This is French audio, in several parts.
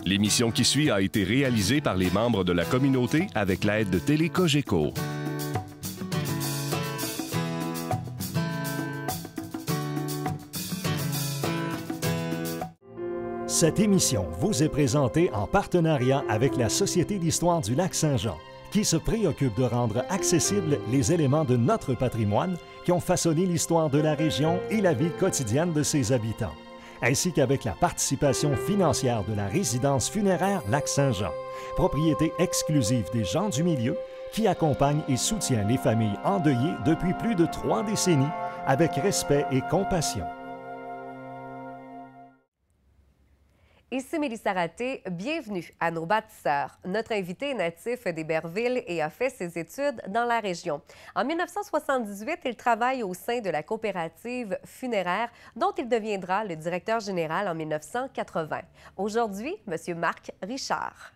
L'émission qui suit a été réalisée par les membres de la communauté avec l'aide de Télé Cogeco. Cette émission vous est présentée en partenariat avec la Société d'histoire du Lac-Saint-Jean, qui se préoccupe de rendre accessibles les éléments de notre patrimoine qui ont façonné l'histoire de la région et la vie quotidienne de ses habitants, ainsi qu'avec la participation financière de la résidence funéraire Lac-Saint-Jean, propriété exclusive des gens du milieu, qui accompagne et soutient les familles endeuillées depuis plus de 3 décennies avec respect et compassion. Ici Mélissa Raté, bienvenue à Nos bâtisseurs. Notre invité est natif d'Héberville et a fait ses études dans la région. En 1978, il travaille au sein de la coopérative funéraire dont il deviendra le directeur général en 1980. Aujourd'hui, M. Marc Richard.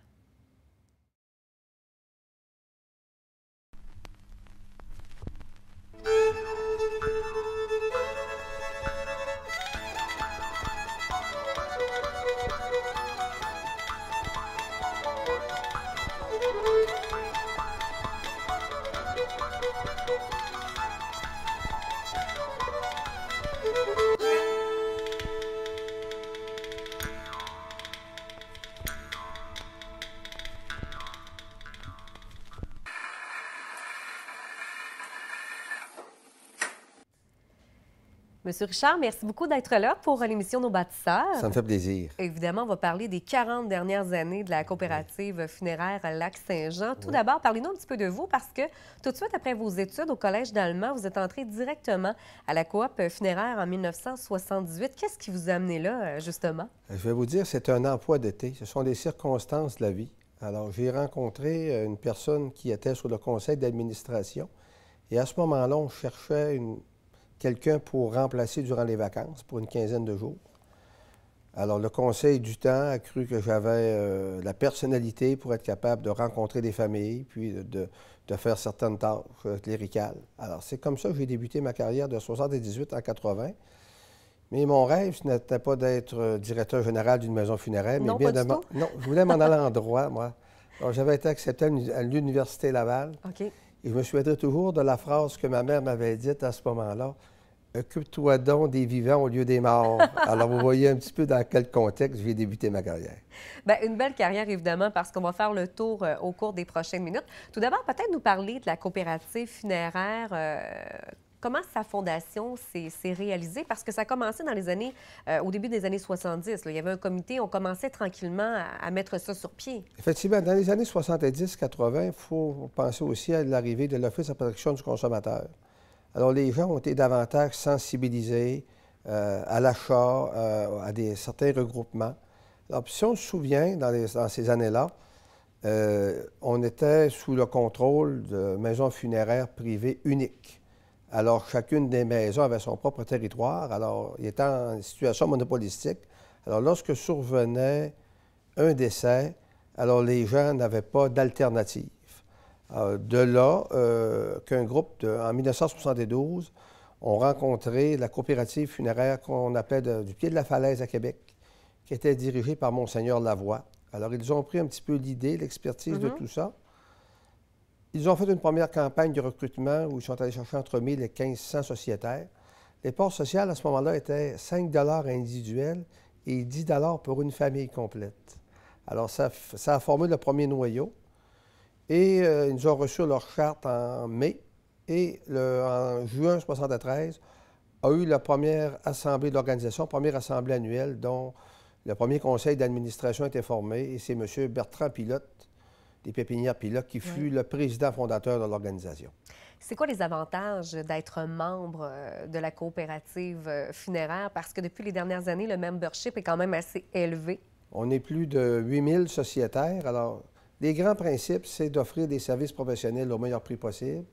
Monsieur Richard, merci beaucoup d'être là pour l'émission Nos bâtisseurs. Ça me fait plaisir. Évidemment, on va parler des 40 dernières années de la coopérative funéraire Lac-Saint-Jean. Tout d'abord, parlez-nous un petit peu de vous parce que tout de suite après vos études au Collège d'Allemand, vous êtes entré directement à la coop funéraire en 1978. Qu'est-ce qui vous a amené là, justement? Je vais vous dire, c'est un emploi d'été. Ce sont des circonstances de la vie. Alors, j'ai rencontré une personne qui était sur le conseil d'administration et à ce moment-là, on cherchait quelqu'un pour remplacer durant les vacances, pour une quinzaine de jours. Alors, le conseil du temps a cru que j'avais la personnalité pour être capable de rencontrer des familles, puis de faire certaines tâches cléricales. Alors, c'est comme ça que j'ai débuté ma carrière de 78 en 80. Mais mon rêve, ce n'était pas d'être directeur général d'une maison funéraire, mais non, bien pas du tout. Non, je voulais m'en aller en droit, moi. Alors, j'avais été accepté à l'Université Laval. OK. Et je me souviendrai toujours de la phrase que ma mère m'avait dite à ce moment-là. « Occupe-toi donc des vivants au lieu des morts. » Alors, vous voyez un petit peu dans quel contexte j'ai débuté ma carrière. Bien, une belle carrière, évidemment, parce qu'on va faire le tour au cours des prochaines minutes. Tout d'abord, peut-être nous parler de la coopérative funéraire. Comment sa fondation s'est réalisée? Parce que ça a commencé dans les années, au début des années 70. Là. Il y avait un comité, on commençait tranquillement à mettre ça sur pied. Effectivement, dans les années 70-80, il faut penser aussi à l'arrivée de l'Office de protection du consommateur. Alors, les gens ont été davantage sensibilisés à l'achat, à certains regroupements. Alors, si on se souvient, dans ces années-là, on était sous le contrôle de maisons funéraires privées uniques. Alors, chacune des maisons avait son propre territoire. Alors, il était en situation monopolistique. Alors, lorsque survenait un décès, alors les gens n'avaient pas d'alternative. De là qu'un groupe, en 1972, ont rencontré la coopérative funéraire qu'on appelait du Pied de la Falaise à Québec, qui était dirigée par Monseigneur Lavoie. Alors, ils ont pris un petit peu l'idée, l'expertise de tout ça. Ils ont fait une première campagne de recrutement où ils sont allés chercher entre 1000 et 1500 sociétaires. Les parts sociales, à ce moment-là, étaient 5 individuels et 10 pour une famille complète. Alors, ça a formé le premier noyau. Et ils nous ont reçu leur charte en mai. Et en juin 1973, a eu la première assemblée de l'organisation, première assemblée annuelle, dont le premier conseil d'administration a été formé. Et c'est M. Bertrand Pilote, des Pépinières Pilote, qui fut le président fondateur de l'organisation. C'est quoi les avantages d'être membre de la coopérative funéraire? Parce que depuis les dernières années, le membership est quand même assez élevé. On est plus de 8000 sociétaires. Alors, les grands principes, c'est d'offrir des services professionnels au meilleur prix possible.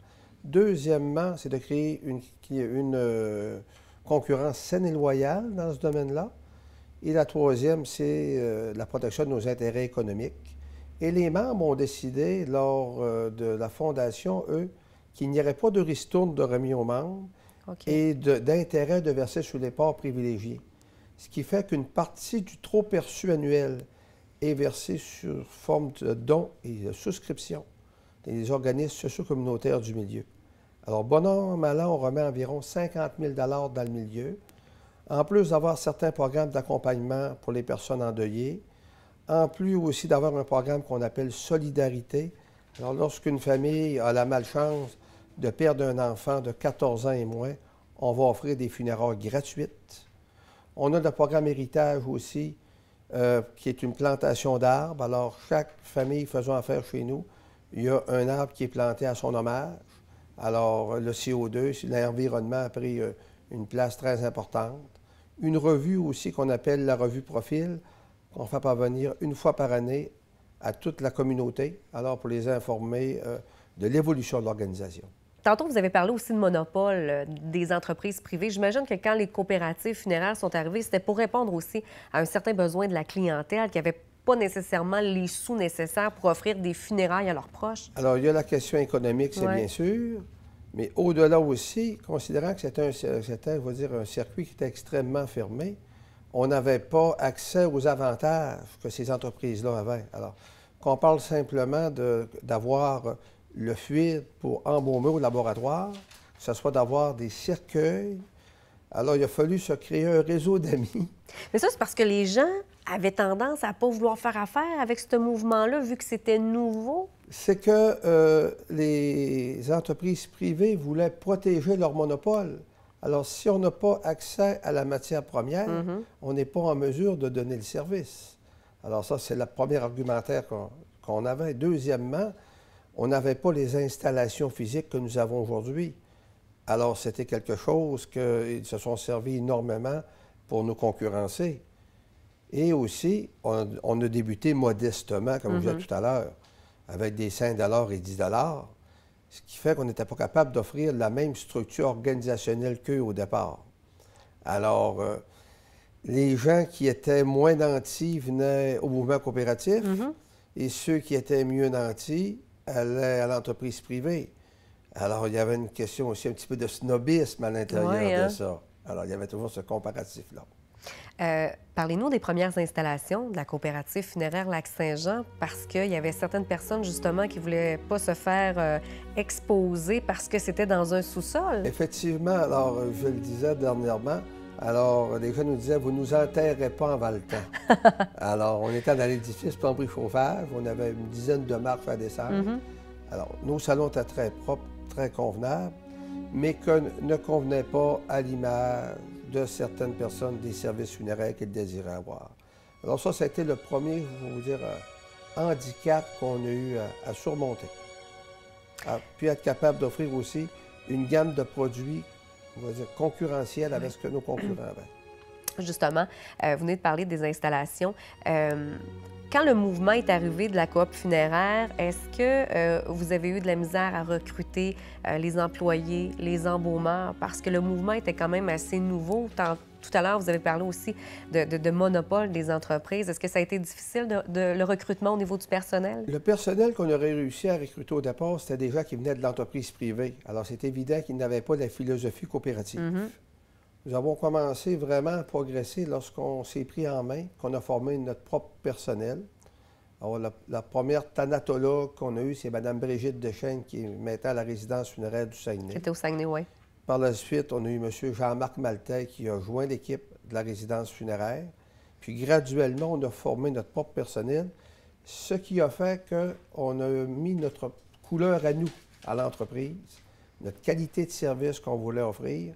Deuxièmement, c'est de créer une concurrence saine et loyale dans ce domaine-là. Et la troisième, c'est la protection de nos intérêts économiques. Et les membres ont décidé, lors de la fondation, eux, qu'il n'y aurait pas de ristourne de remis aux membres et d'intérêt de verser sur les parts privilégiées. Ce qui fait qu'une partie du trop perçu annuel est versé sous forme de dons et de souscriptions des organismes socio-communautaires du milieu. Alors, bon an, mal an, on remet environ 50 000 dans le milieu, en plus d'avoir certains programmes d'accompagnement pour les personnes endeuillées, en plus aussi d'avoir un programme qu'on appelle Solidarité. Alors, lorsqu'une famille a la malchance de perdre un enfant de 14 ans et moins, on va offrir des funérailles gratuites. On a le programme Héritage aussi, qui est une plantation d'arbres. Alors, chaque famille faisant affaire chez nous, il y a un arbre qui est planté à son hommage. Alors, le CO2, l'environnement a pris une place très importante. Une revue aussi qu'on appelle la revue Profil, qu'on fait parvenir une fois par année à toute la communauté, alors pour les informer de l'évolution de l'organisation. Tantôt, vous avez parlé aussi de monopole des entreprises privées. J'imagine que quand les coopératives funéraires sont arrivées, c'était pour répondre aussi à un certain besoin de la clientèle qui n'avait pas nécessairement les sous nécessaires pour offrir des funérailles à leurs proches. Alors, il y a la question économique, c'est bien sûr, mais au-delà aussi, considérant que c'était, on va dire, un circuit qui était extrêmement fermé, on n'avait pas accès aux avantages que ces entreprises-là avaient. Alors, qu'on parle simplement d'avoir le fluide pour embaumer au laboratoire, que ce soit d'avoir des cercueils. Alors, il a fallu se créer un réseau d'amis. Mais ça, c'est parce que les gens avaient tendance à ne pas vouloir faire affaire avec ce mouvement-là, vu que c'était nouveau? C'est que les entreprises privées voulaient protéger leur monopole. Alors, si on n'a pas accès à la matière première, on n'est pas en mesure de donner le service. Alors ça, c'est le premier argumentaire qu'on avait. Deuxièmement, on n'avait pas les installations physiques que nous avons aujourd'hui. Alors, c'était quelque chose qu'ils se sont servis énormément pour nous concurrencer. Et aussi, on a débuté modestement, comme je disais tout à l'heure, avec des 5 $ et 10 $, ce qui fait qu'on n'était pas capable d'offrir la même structure organisationnelle qu'eux au départ. Alors, les gens qui étaient moins nantis venaient au mouvement coopératif et ceux qui étaient mieux nantis allaient à l'entreprise privée. Alors, il y avait une question aussi un petit peu de snobisme à l'intérieur de ça. Alors, il y avait toujours ce comparatif-là. Parlez-nous des premières installations de la coopérative funéraire Lac-Saint-Jean, parce qu'il y avait certaines personnes, justement, qui ne voulaient pas se faire exposer parce que c'était dans un sous-sol. Effectivement. Alors, je le disais dernièrement, alors, les gens nous disaient, vous ne nous enterrez pas en Valtan. Alors, on était dans l'édifice Plomberie-Chauffage, on avait une dizaine de marches à descendre. Alors, nos salons étaient très propres, très convenables, mais que ne convenaient pas à l'image de certaines personnes des services funéraires qu'ils désiraient avoir. Alors ça a été le premier, je vais vous dire, handicap qu'on a eu à surmonter. Puis être capable d'offrir aussi une gamme de produits, on va dire, concurrentiels avec ce que nos concurrents avaient. Justement, vous venez de parler des installations. Quand le mouvement est arrivé de la coop funéraire, est-ce que vous avez eu de la misère à recruter les employés, les embaumeurs? Parce que le mouvement était quand même assez nouveau. Tout à l'heure, vous avez parlé aussi de monopole des entreprises. Est-ce que ça a été difficile le recrutement au niveau du personnel? Le personnel qu'on aurait réussi à recruter au départ, c'était des gens qui venaient de l'entreprise privée. Alors, c'est évident qu'ils n'avaient pas la philosophie coopérative. Nous avons commencé vraiment à progresser lorsqu'on s'est pris en main, qu'on a formé notre propre personnel. Alors, la première thanatologue qu'on a eue, c'est Mme Brigitte Dechaine, qui est maintenant à la résidence funéraire du Saguenay. Qui était au Saguenay, oui. Par la suite, on a eu M. Jean-Marc Maltais qui a joint l'équipe de la résidence funéraire. Puis graduellement, on a formé notre propre personnel, ce qui a fait qu'on a mis notre couleur à nous, à l'entreprise, notre qualité de service qu'on voulait offrir,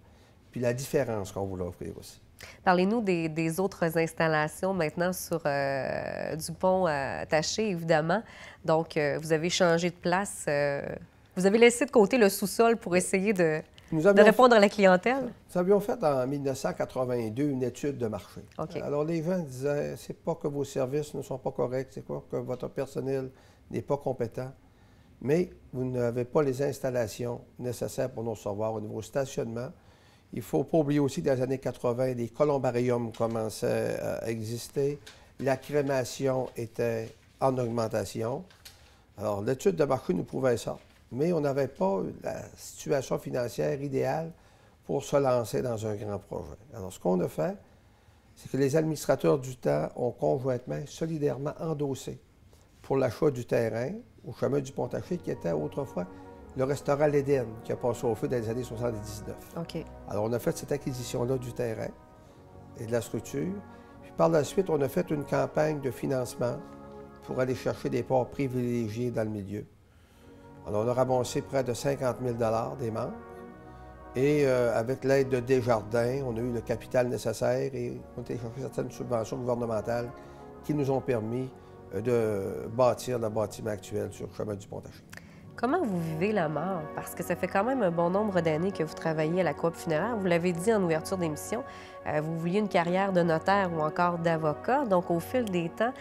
puis la différence qu'on voulait offrir aussi. Parlez-nous des autres installations maintenant sur du pont Taché, évidemment. Donc, vous avez changé de place. Vous avez laissé de côté le sous-sol pour essayer de répondre à la clientèle? Nous avions fait en 1982 une étude de marché. Okay. Alors, les gens disaient, c'est pas que vos services ne sont pas corrects, c'est pas que votre personnel n'est pas compétent, mais vous n'avez pas les installations nécessaires pour nous recevoir au niveau stationnement. Il ne faut pas oublier aussi que dans les années 80, les columbariums commençaient à exister. La crémation était en augmentation. Alors, l'étude de marché nous prouvait ça. Mais on n'avait pas la situation financière idéale pour se lancer dans un grand projet. Alors, ce qu'on a fait, c'est que les administrateurs du temps ont conjointement, solidairement endossé pour l'achat du terrain au chemin du Pont-Taché, qui était autrefois le restaurant L'Éden, qui a passé au feu dans les années 79. OK. Alors, on a fait cette acquisition-là du terrain et de la structure. Puis par la suite, on a fait une campagne de financement pour aller chercher des parts privilégiés dans le milieu. Alors, on a ramassé près de 50 000 des membres. Et avec l'aide de Desjardins, on a eu le capital nécessaire et on a été chercher certaines subventions gouvernementales qui nous ont permis de bâtir le bâtiment actuel sur le chemin du Pont-Taché. Comment vous vivez la mort? Parce que ça fait quand même un bon nombre d'années que vous travaillez à la coop funéraire. Vous l'avez dit en ouverture d'émission, vous vouliez une carrière de notaire ou encore d'avocat. Donc, au fil des temps,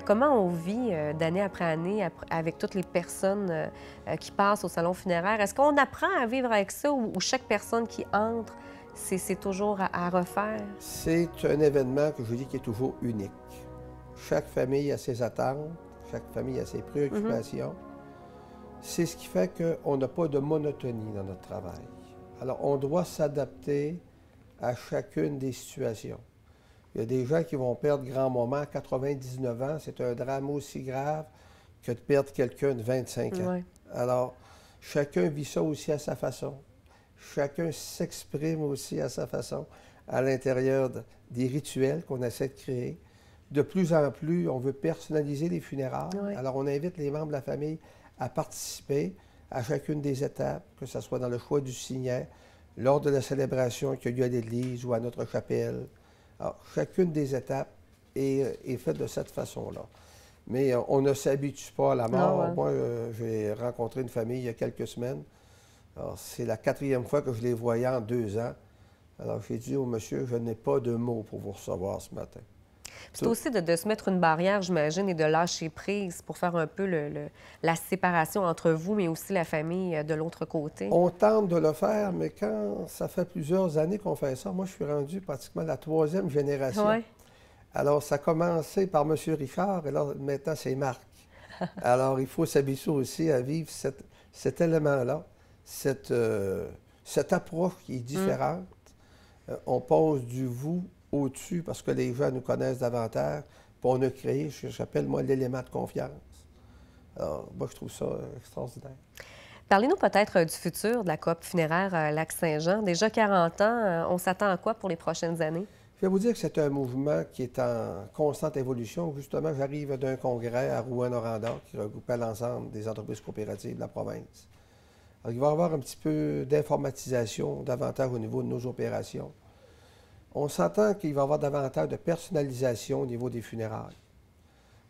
comment on vit d'année après année avec toutes les personnes qui passent au salon funéraire? Est-ce qu'on apprend à vivre avec ça ou chaque personne qui entre, c'est toujours à refaire? C'est un événement que je dis qui est toujours unique. Chaque famille a ses attentes, chaque famille a ses préoccupations. C'est ce qui fait qu'on n'a pas de monotonie dans notre travail. Alors, on doit s'adapter à chacune des situations. Il y a des gens qui vont perdre grand moment à 99 ans. C'est un drame aussi grave que de perdre quelqu'un de 25 ans. Ouais. Alors, chacun vit ça aussi à sa façon. Chacun s'exprime aussi à sa façon à l'intérieur des rituels qu'on essaie de créer. De plus en plus, on veut personnaliser les funérailles. Ouais. Alors, on invite les membres de la famille à participer à chacune des étapes, que ce soit dans le choix du signet, lors de la célébration qu'il y a eu à l'église ou à notre chapelle. Alors, chacune des étapes est faite de cette façon-là. Mais on ne s'habitue pas à la mort. Non, ouais. Moi, j'ai rencontré une famille il y a quelques semaines. Alors, c'est la 4e fois que je les voyais en 2 ans. Alors, j'ai dit au monsieur, je n'ai pas de mots pour vous recevoir ce matin. C'est aussi de se mettre une barrière, j'imagine, et de lâcher prise pour faire un peu la séparation entre vous, mais aussi la famille de l'autre côté. On tente de le faire, mais quand ça fait plusieurs années qu'on fait ça, moi, je suis rendu pratiquement la 3e génération. Ouais. Alors, ça a commencé par M. Richard, et là, maintenant, c'est Marc. Alors, il faut s'habituer aussi à vivre cet élément-là, cette approche qui est différente. On passe du vous au-dessus parce que les gens nous connaissent davantage. Puis on a créé ce que j'appelle, moi, l'élément de confiance. Alors, moi, je trouve ça extraordinaire. Parlez-nous peut-être du futur de la coop funéraire Lac-Saint-Jean. Déjà 40 ans, on s'attend à quoi pour les prochaines années? Je vais vous dire que c'est un mouvement qui est en constante évolution. Justement, j'arrive d'un congrès à Rouyn-Noranda qui regroupait l'ensemble des entreprises coopératives de la province. Alors, il va y avoir un petit peu d'informatisation davantage au niveau de nos opérations. On s'entend qu'il va y avoir davantage de personnalisation au niveau des funérailles.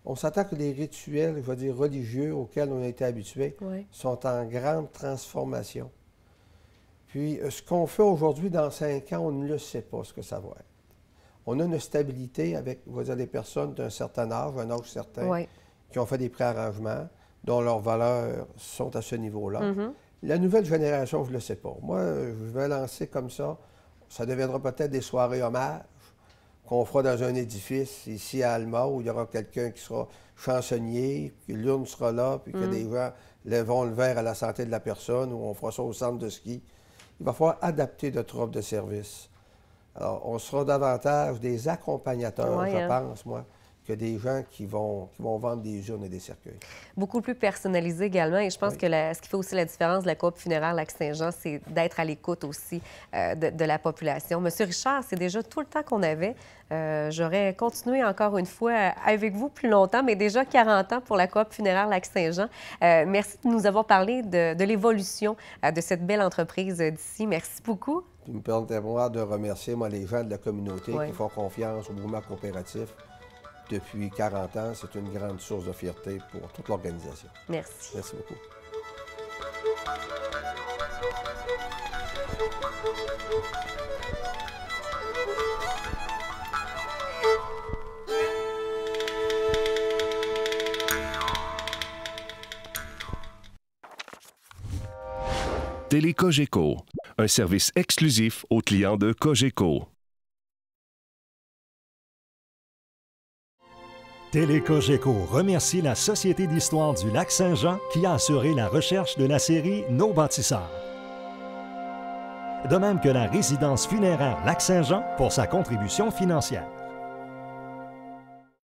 On s'entend que les rituels, je veux dire, religieux auxquels on a été habitués sont en grande transformation. Puis, ce qu'on fait aujourd'hui, dans 5 ans, on ne le sait pas ce que ça va être. On a une stabilité avec, on va dire, des personnes d'un certain âge, un âge certain, qui ont fait des préarrangements, dont leurs valeurs sont à ce niveau-là. La nouvelle génération, je ne le sais pas. Moi, je vais lancer comme ça. Ça deviendra peut-être des soirées hommages qu'on fera dans un édifice ici à Alma où il y aura quelqu'un qui sera chansonnier, puis l'urne sera là, puis que des gens lèveront le verre à la santé de la personne, ou on fera ça au centre de ski. Il va falloir adapter notre offre de service. Alors, on sera davantage des accompagnateurs, je pense, moi, que des gens qui vont vendre des urnes et des cercueils. Beaucoup plus personnalisé également. Et je pense que ce qui fait aussi la différence de la coop funéraire Lac-Saint-Jean, c'est d'être à l'écoute aussi de la population. Monsieur Richard, c'est déjà tout le temps qu'on avait. J'aurais continué encore une fois avec vous plus longtemps, mais déjà 40 ans pour la coop funéraire Lac-Saint-Jean. Merci de nous avoir parlé de l'évolution de cette belle entreprise d'ici. Merci beaucoup. Puis me permettez-moi de remercier, moi, les gens de la communauté qui font confiance au mouvement coopératif. Depuis 40 ans, c'est une grande source de fierté pour toute l'organisation. Merci. Merci beaucoup. Télé Cogeco, un service exclusif aux clients de Cogeco. Télé Cogeco remercie la Société d'histoire du Lac-Saint-Jean qui a assuré la recherche de la série Nos bâtisseurs. De même que la résidence funéraire Lac-Saint-Jean pour sa contribution financière.